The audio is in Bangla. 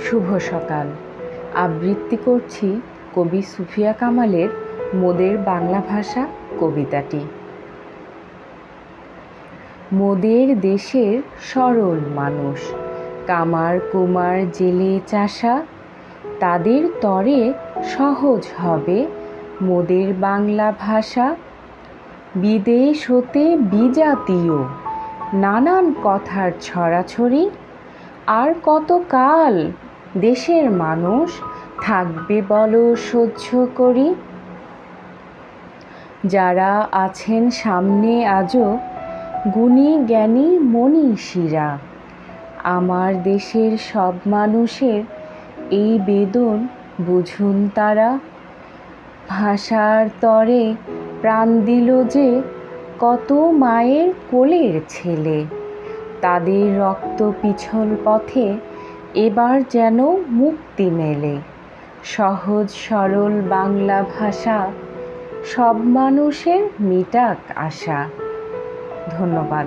শুভ সকাল। আবৃত্তি করছি কবি সুফিয়া কামালের মোদের বাংলা ভাষা কবিতাটি। মোদের দেশের সরল মানুষ, কামার কুমার জেলে চাষা, তাদের তরে সহজ হবে মোদের বাংলা ভাষা। বিদেশ হতে বিজাতীয় নানান কথার ছড়াছড়ি, আর কত কাল দেশের মানুষ থাকবে বলো সহ্য করি। যারা আছেন সামনে আজও গুণী জ্ঞানী মনীষীরা, আমার দেশের সব মানুষের এই বেদন বুঝুন তারা। ভাষার তরে প্রাণ দিল যে কত মায়ের কোলের ছেলে, তাদের রক্ত পিছল পথে এবার যেন মুক্তি মেলে। সহজ সরল বাংলা ভাষা সব মানুষের মিটাক আশা। ধন্যবাদ।